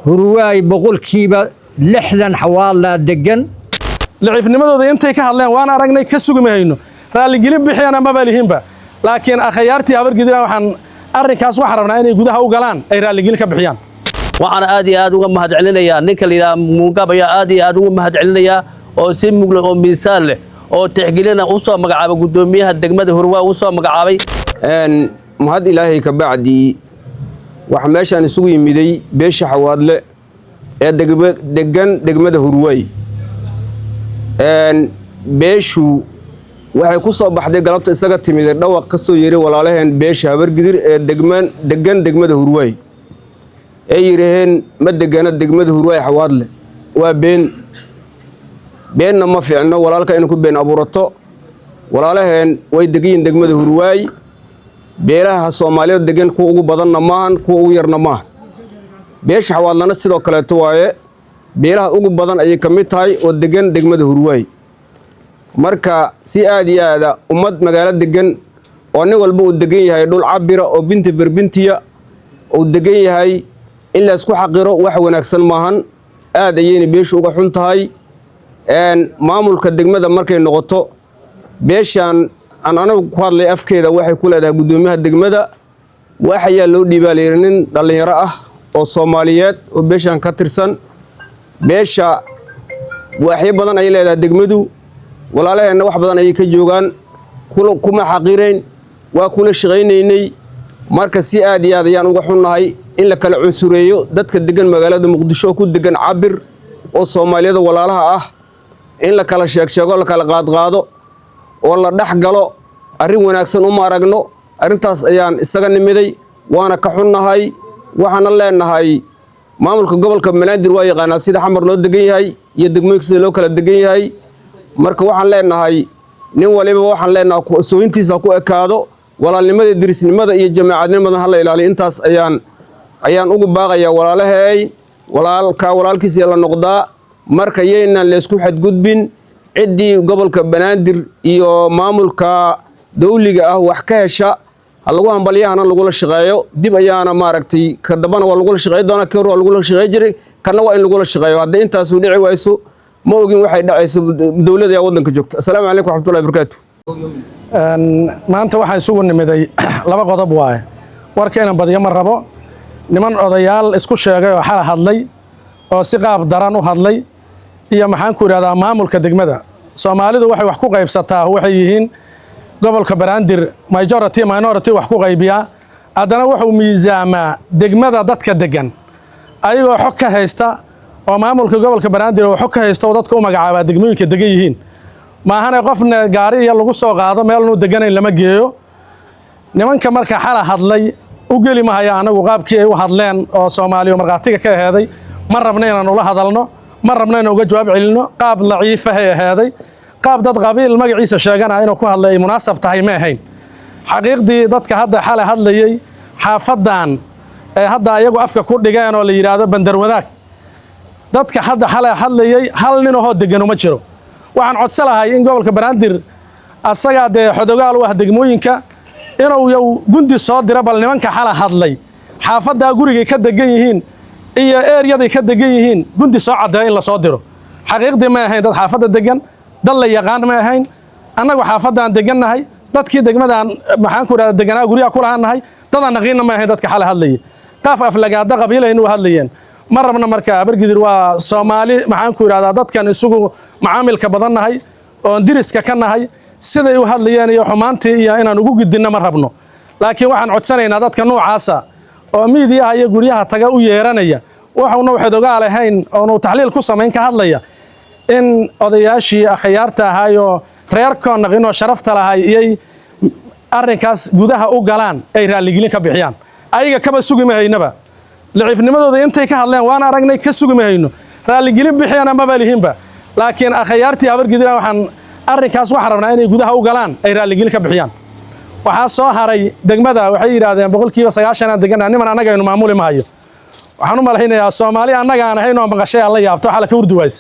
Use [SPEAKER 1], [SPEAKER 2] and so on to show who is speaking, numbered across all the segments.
[SPEAKER 1] هرواي بقول كيبا لحدا حوالا دقن
[SPEAKER 2] لعيف نمدود انتي كهدلين وانا aragnay ka sugmayno raali gelin bixiyana ma balihinba laakiin akhayaartii habar gidina waxaan arrinkaas wax rabnaa inay gudaha u galaan ay raali gelin ka bixiyaan
[SPEAKER 3] waxaan aad iyo aad uga mahadcelinayaa ninka la yiraahdo Muungab ayaa aad iyo aad uga mahadcelinayaa oo si mug leh oo miisaan leh oo tixgelina u soo magacaabay gudoomiyaha degmada Hurwaa u soo magacaabay
[SPEAKER 4] mahad ilaahay ka bacdi wax meeshan isugu yimiday beesha xawaadle ee degan degmada Hurwaa beeshu waxay ku soo baxday galabta isaga timid dhawaq ka soo yeeray walaalaheen beesha habar gidir ee degan degmada Hurwaa ay yiraahdeen ma degana degmada Hurwaa xawaadle waa beenna ma fiicno walaalka inuu ku been abuurato walaalaheen way degayin degmada Hurwaa beelaha Soomaaliyeed degan ku ugu badanna maahan ku ugu yarna maahan beesha xawaadlana sidoo kale waaye beelaha ugu badan ay ka mid tahay oo degan degmada Hurwaa marka si aad iyo aad ummad magaalo degan oo nin walba uu degan yahay dhul cabira oo binti verbintiya oo degan yahay in la isku xaqiro wax wanaagsan maahan aad ayeen beeshu uga xun tahay maamulka degmada markay noqoto beeshan anagu ku hadlay afkeeda waxay ku leedahay gudoomiyaha degmada waxa yaa loo dhiibaaleynin dhalinyaro ah oo Soomaaliyeed oo beeshan ka tirsan beesha waxay badan ay leedahay degmadu walaalaheena wax badan ay ka joogan kuma xaqireen waa kula shaqaynaynay marka si aad iyo aad ayaan uga xunnahay in la kala cunsureeyo dadka degan magaalada Muqdisho ku degan cabir oo Soomaaliyada walaalaha ah in la kala sheego la kala qaado oo la dhaxgalo arrin wanaagsan uma aragno arrintaas ayaan isaga nimiday waana ka xunnahay waxaan leenahay maamulka gobolka Banaadir waa yaqaan sida xamar loo degan yahay iyo degmooyinka loo kala degan yahay marka waxaan leenahay nin waliba waxaan leenahay sooyintiisa ku ekaado walaalnimada dirisnimada iyo jamaacadnimada hal ilaaliyo intaas ayaan ugu baaqayaa walaalahay walaalkiisa la noqdaa marka yeena la isku xadgudbin cidii gobolka Banaadir iyo maamulka dawliga ah wax ka hesha lagu hambaliyahana lagu la shaqeeyo dib ayaana maaragtay ka dabana waa lagu la shaqeey doona ka hor lagu la shaqeey jiray kana waa in lagu la shaqeeyo hadda intaas uu dhici wayso ma ogin waxay dhacayso dawladda ee wadanka joogta assalaamu calaykum warahmatullahi wabarakatuh
[SPEAKER 2] maanta waxaan isugu nimiday laba qodob waaye warkeena badiyo ma rabo niman odayaal isku sheegay oo xal hadlay oo si qaab daran u hadlay iyo maxaan ku yiraahdaa maamulka degmada Soomaalidu waxay wax ku qaybsataa waxay yihiin gobolka Banaadir minority wax ku qaybiya adana wuxuu miisaamaa degmada dadka degan ayagoo xog ka haysta oo maamulka gobolka Banaadir oo xog ka haysta oo dadka u magacaaba degmooyinka degan yihiin ma ahana qofna gaari iyo lagu soo qaado meel uu deganayn lama geeyo nimanka marka xal hadlay u gali ma haya anagu qaabkii ay u hadleen oo Soomaaliya marqaatiga ka heeday ma rabna inaan ula hadalno ma rabna inaan uga jawaab celino qaab laciif ah heeday qaab dad qabiil magaciisa sheegana inuu ku hadlay munaasab tahay ma ahayn xaqiiqdii dadka hadda xal hadlayay xaafadan ee hadda ayagu afka ku dhigeen oo la yiraahdo bandar wadaag dadka hadda xal hadlayay hal nin oo degan uma jiro waxaan codsanahay in gobolka Banaadir asaga xodogaal u ah degmooyinka inuu gundi soo diro bal nimanka xal hadlay xaafada guriga ka degan yihiin iyo area-da ka degan yihiin gundi soo cadeey in la soo diro xaqiiqdii ma ahayn dad xaafada degan dal la yaqaan ma ahayn anagu xaafadan degannahay dadkii degmadan maxaan ku yiraahdaa deganaa guriga ku lahaanahay dadana qiina ma ahayn dadka xal hadlayay qaaf aflagaada qabiilaynu hadlayeen ma rabna marka habar gidir waa Soomaali maxaan ku yiraahdaa dadkan isugu macaamilka badannahay oo diriska ka nahay siday u hadlayeen iyo xumaantii iyo inaan ugu gudbino ma rabno laakiin waxaan codsanaynaa dadka noocaasa oo miidiyaha iyo guriyaha taga u yeeranaya waxaanu xodogaal ahayn oo taxliil ku sameyn ka hadlaya in odayaashii akhayaarta ahaayo reerkoon naqino sharafta lahay iyay arrinkaas gudaha u galaan ay raali gelin ka bixiyaan ayaga kaba sugi ma haynaba lacifnimadooda intay ka hadleen waan aragnay ka sugi ma hayno raali gelin bixiyana ma balihinba laakiin akhayaartii habar gidina waxaan arrinkaas wax rabnaa inay gudaha u galaan ay raali gelin ka bixiyaan waxa soo haray degmada waxay yiraahdeen 90% degan niman anaga inuu maamuli ma hayo waxaan u maleynayaa Soomaali anaga aan ahayn oo maqashay alla yaabto xal ka urduways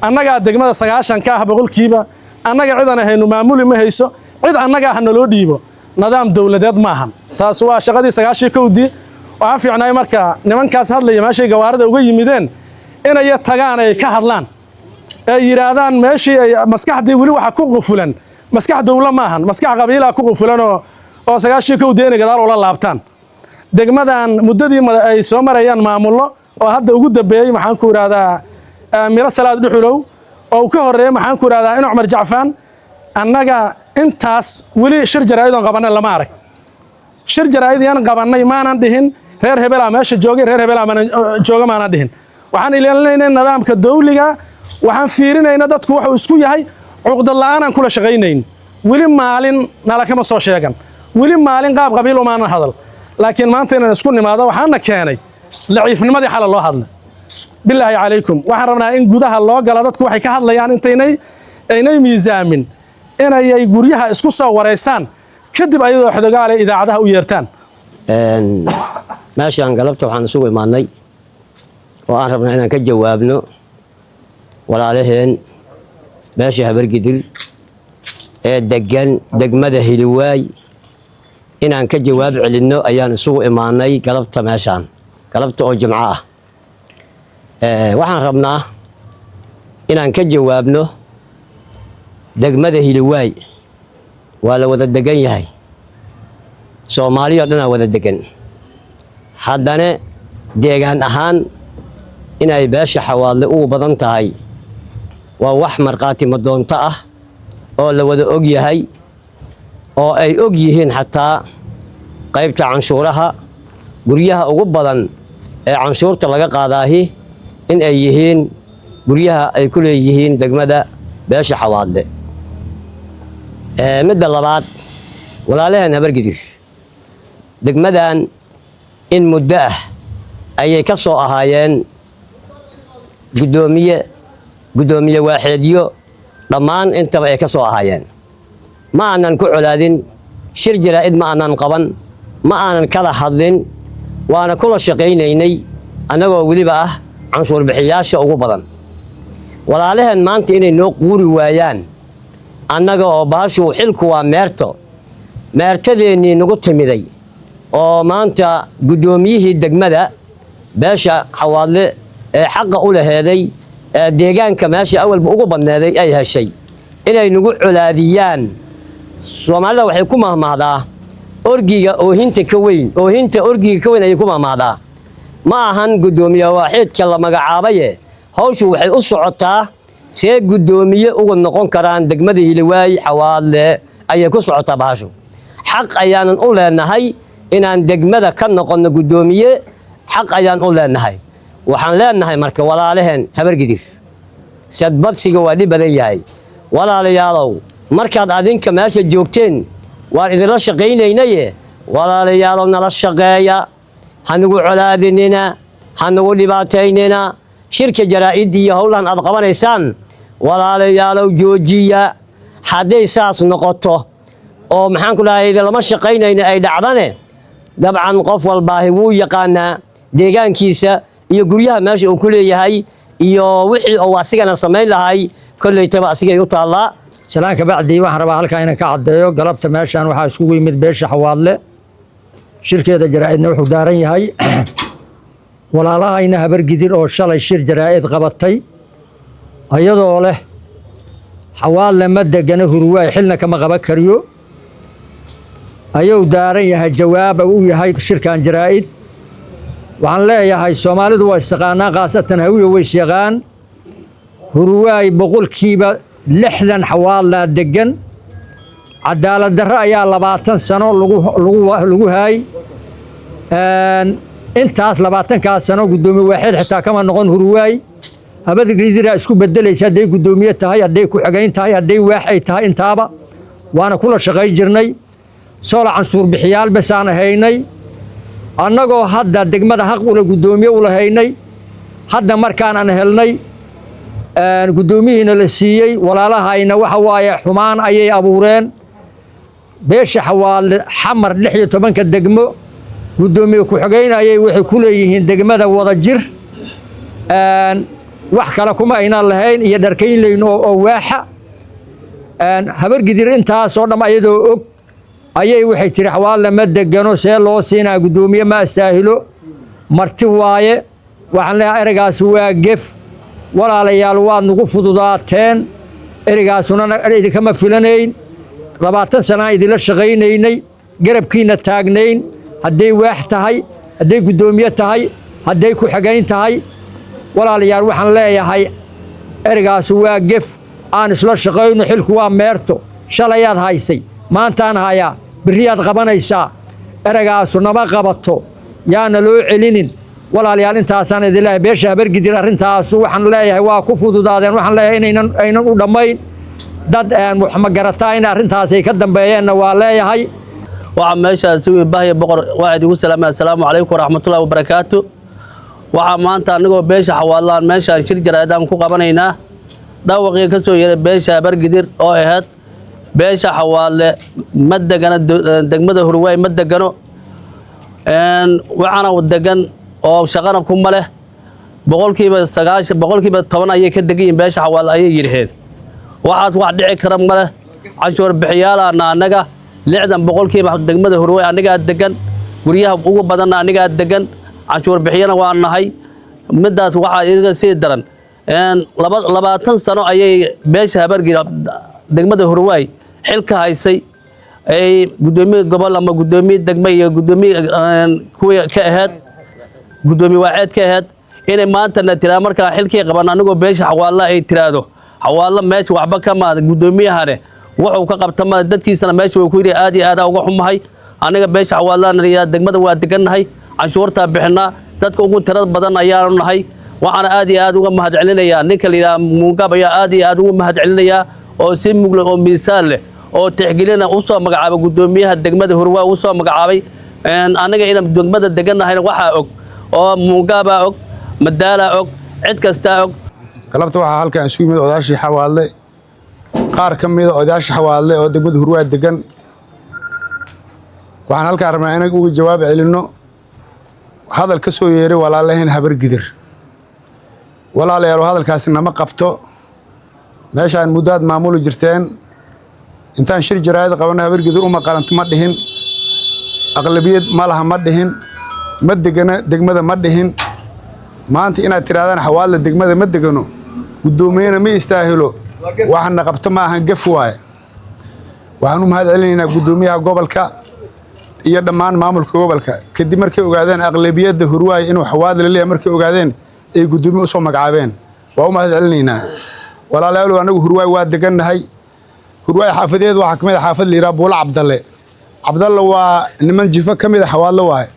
[SPEAKER 2] annaga degmada 90 ka ah 100% annaga ciidan ahayn maamuli ma hayso cid annaga ah naloo dhiibo nidaam dawladeed ma ahan taas waa shaqadii 90 kowdii waxaa fiicnay marka nimankaas hadlaya meeshay gawaarida uga yimideen inay tagaan ay ka hadlaan ay yiraahdaan meeshii ay maskaxdii wali waxa ku qufulan maskax dawla ma ahan maskax qabiila ku qufulan oo sagaashii ka deena gadaal oo la laabtaan degmadan muddadii ay soo marayaan maamullo oo hadda ugu dambeeyay maxaan ku yiraahdaa miro salaad dhuxulow oo ka horeeyay maxaan ku yiraahdaa in Umar Jacfaan annaga intaas wali shir jaraa'id oo qabanay lama arag shir jaraa'id aan qabanay maanan dhihin reer hebel meesha joogay reer hebel ama jooga maanan dhihin waxaan ilaalinaynaa nidaamka dawliga waxaan fiirinaynaa dadku wuxuu isku yahay cuqdad la'aan aan kula shaqaynayn wali maalin nala kama soo sheegan wali maalin qaab qabiil oo maanan hadal laakiin maanta inaan isku nimaado waxaana keenay laciifnimadii xal loo hadlay billahi calaykum waxaan rabnaa in gudaha loo gala dadku waxay ka hadlayaan inay miisaamin inay guryaha isku soo wareystaan kadib ayadoo xidagaale idaacadaha u yeertaan
[SPEAKER 5] meeshaan galabta waxaan isugu imaanay oo aan rabnaa inaan ka jawaabno walaalaheen meesha Habargidir ee degan degmada Hiliwaay inaan ka jawaab celinno ayaan isugu imaanay galabta meeshaan galabta oo jimco ah waxaan rabnaa inaan ka jawaabno degmada Hiliwaay waa la wada degan yahay Soomaaliya dhan wada degan haddana deegaan ahaan inay beesha Xawaadle ugu badan tahay waa wax marqaati madoonta ah oo la wada og yahay oo ay og yihiin xataa qaybta canshuuraha guryaha ugu badan ee canshuurta laga qaadaahi in ay yihiin guryaha ay ku leeyihiin degmada beesha Xawaadle midda labaad walaalaheen Habargidir degmadan in muddo ah ayay ka soo ahaayeen gudoomiye waaxeedyo dhammaan intaba ay ka soo ahaayeen ma aanan ku colaadin shir jaraa'id ma aanan qaban ma aanan kala hadlin waana kula shaqaynaynay annagoo weliba ah canshuur bixiyaasha ugu badan walaalaheen maanta inay noo quuri waayaan annaga oo baashu xilku waa meertadeennii nagu timiday oo maanta gudoomiyihii degmada beesha Xawaadle ee xaqa u laheeday deegaanka meesha awalba ugu badneeday ay heshay inay nagu colaadiyaan Soomaalida waxay ku mahmahdaa orgiga oohinta ka weyn ay ku mahmahdaa ma ahan gudoomiye waaxidka la magacaabaye hawshu waxay u socotaa see gudoomiye ugu noqon karaan degmada Hiliwaay Xawaadle ayay ku socotaa baashu xaq ayaanan u leenahay inaan degmada ka noqono gudoomiye xaq ayaan u leenahay waxaan leenahay marka walaalaheen Habargidir sadbadsiga waa badan yahay walaalayaalow markaad adinka meesha joogteen waan idin la shaqaynaynay walaalayaalow nala shaqeeya hanagu colaadinina hanagu dhibaataynina shirka jaraa'id iyo howlahan aad qabanaysaan walaalayaalow joojiya haday saas noqoto oo maxaan ku dhahay lama shaqaynayna ay dhacdane dabcan qof walbaahi wuu yaqaanaa deegaankiisa iyo guryaha meesha uu ku leeyahay iyo wixii oo asigana sameyn lahay kolleeytaba asigay u taala
[SPEAKER 1] salaanka bacdi waxaan rabaa halka inaan ka cadeeyo galabta meeshaan waxa isku yimid beesha Xawaadle shirkeeda jaraa'idna wuxuu daaran yahay walaalahayna Habargidir oo shalay shir jaraa'id qabatay ayadoo leh Xawaadle ma degana Hurwaay xilna kama qaban kariyo ayuu daaran yahay jawaab uu yahay shirkan jaraa'id waxaan leeyahay Soomaalidu waa istaqaanaa qaasatan hawiyo way shaqaan Hurwaay boqolkiiba 60 Xawaadle degan cadaalad darro ayaa 20 sano lagu hay intaas 20 sano gudoomiye waaxid xitaa kama noqon Hurwaay Habargidir isku bedelaysa haday gudoomiye tahay haday ku xigeen tahay haday waaxay tahay intaaba waana kula shaqay jirnay soo la canshuur bixiyaal bas aan haynay annagoo hadda degmada xaq u la gudoomiye u lahaynay hadda markaan aan helnay gudoomiyihiina la siiyay walaalahayna waxa waaye xumaan ayay abuureen beesha Xawaadle xamar 16 degmo gudoomiye ku xigeenayay waxay ku leeyihiin degmada wada jir wax kala kuma ayna lahayn iyo dharkayn leyn oo waaxa Habargidir intaas oo dham ayadoo og ayay waxay tiri Xawaadle ma degano see loo siinaa gudoomiye ma astaahilo marti waaye waxaan leeyahay ereygaasi waa gef walaalayaal waad nagu fududaateen ereygaasuna idinkama filanayn 20 sano idinla shaqaynaynay garabkiina taagnayn hadday waax tahay hadday guddoomiye tahay hadday ku xagayn tahay walaalayaal waxaan leeyahay ereygaasi waa gef aan isla shaqayno xilku waa meerto shalayaad haysay maantaan hayaa biriyaad qabanaysaa ereygaasu nama qabato yaana loo celinin walaalayaal intaasaan idin leeyahay beesha habargidir arrintaasu waxaan leeyahay waa ku fududaadeen waxaan leeyahay inaynan u dhammayn dad wax ma garataa in arrintaasay ka dambeeyeenna waa leeyahay
[SPEAKER 3] waxaa meeshaas ugu bahaya boqor waaxid ugu salaamay assalaamu calaykum waraxmatullaahi wabarakaatu waxaa maanta anigoo beesha xawaalaan meeshaan shir jaraadaan ku qabanaynaa dhaawaqii ka soo yeeray beesha habargidir oo ahayd beesha xawaale ma degana degmada Hurwaay ma degano waxaana degan oo shaqana kuma leh boqolkiiba 10 ayay ka degan beesha xawaale ayay yiraahdeen waxaas wax dhici kara ma leh canshuur bixiyaalaana anaga 60% degmada Hurwaay aniga degan guriyaha ugu badan aniga degan canshuur bixiyana waa nahay midaas waxa iyaga sii daran 20 sano ayay beesha habargidir degmada Hurwaay xilka haysay ay gudoomiye gobol ama gudoomiye degmo iyo gudoomiye kuwa ka ahayd gudoomiye waaxid ka ahayd inay maanta na tiraa marka xilkii qaban anigoo beesha xawaala ay tiraado xawaala meesha waxba kama gudoomiyahane wuxuu ka qabtama dadkiisana meesha way ku yiri aad iyo aad uga xumahay aniga beesha xawaalana riyaa degmada waa deganahay canshuurta bixinaa dadka ugu tirada badan ayaanu nahay waxaan aad iyo aad uga mahadcelinayaa ninka la yiraahdo Muungab ayaa aad iyo aad uga mahadcelinayaa oo si mugle oo miisaan leh oo tixgelina u soo magacaabay gudoomiyaha degmada Hurwaay u soo magacaabay anaga inaan degmada deganahay waxa og oo Muungab og madaala og cid kasta og
[SPEAKER 6] galabta waxa halkan isugu yimid odaashii xawaale qaar ka mid ah odaashii xawaale oo degmada Hurwaay degan waxaan halkaan rabnaa inaan uga jawaab celino hadal ka soo yeeray walaalahayn habargidir walaalayaal hadalkaasi nama qabto meeshaan muddaad maamul jirteen intaan shir jaraa'id qabanay habargidir uma qaranto ma dhihin aqlabiyad ma laha ma dhihin ma degana degmada ma dhihin maanta inaad tiraadaan xawaale degmada ma degano gudoomiyana ma istaahilo waxna qabto ma ahan gaf waaye waxaan u mahadcelinaynaa gudoomiyaha gobolka iyo dhammaan maamulka gobolka kadib markay ogaadeen aqlabiyada Hurwaay inuu xawaale leeyahay markay ogaadeen ay gudoomiye u soo magacaabeen waa u mahadcelinaynaa walaalayaal anagu Hurwaay waa deganahay Hurwaay xaafadeed waxa kamid ah xaafad liira Buula Cabdalle waa niman jifa kamid ah xawaale waay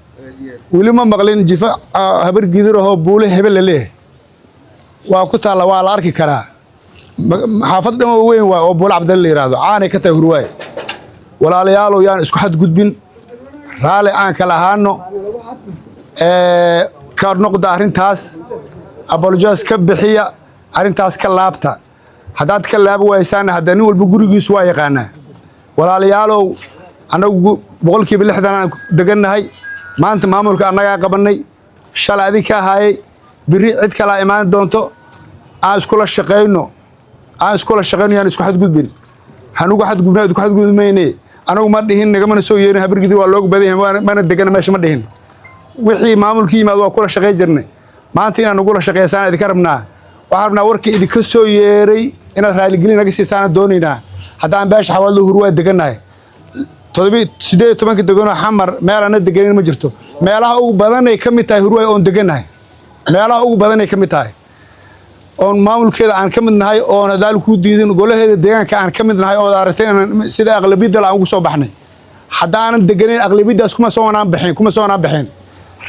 [SPEAKER 6] wali ma maqlin jifa habargidir oo Buule hebel leeyahay waa ku taala waa la arki karaa xaafad dhan weyn waa oo Buula Cabdalle yiraahdo caanay ka tahay Hurwaay walaalayaal yaan isku xad gudbin raali aan kala ahaano ka noqdo arrintaas apologize ka bixiya arrintaas ka laabta haddaad ka laab waysaan haddana nin walba gurigiisu waa yaqaanaa walaalayaalow anagu 60% aan deganahay maanta maamulka annaga qabanay shalay adinka haayay biri cid kala imaan doonto aan iskula shaqeyno yaan isku xad gudbin hanugu xad gudbinaad ku xad gudmayne anagu ma dhihin nagama soo yeerin habargidir waa looga badan yahay mana degana meesha ma dhihin wixii maamulkii yimaad waa kula shaqeey jirnay maanta inaan ugu la shaqeysaan idinka rabnaa waxaan rabnaa warkii idinka soo yeeray inaad raali gelin naga siisaan doonaynaa haddaan beesha xawaale Hurwaay deganahay 18 degano xamar meel aan deganin ma jirto meelaha ugu badan ay kamid tahay Hurwaay oo deganahay meelaha ugu badan ay kamid tahay oo maamulkeeda aan kamid nahay oo nadaal ku diidin golaheeda deegaanka aan kamid nahay oo aragtay sida aqlabiyada aan ugu soo baxnay haddaan deganin aqlabiyadaas kuma soo bixin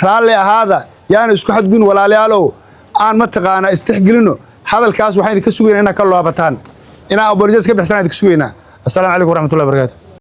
[SPEAKER 6] raali ahaada yaan isku xadbin walaalayaalow aan ma taqaana istixgelino hadalkaas waxaan idinka sugeynaa inaad ka laabataan inaa apologize ka bixisaan idinka sugeynaa assalaamu calaykum waraxmatullaahi wabarakaatuh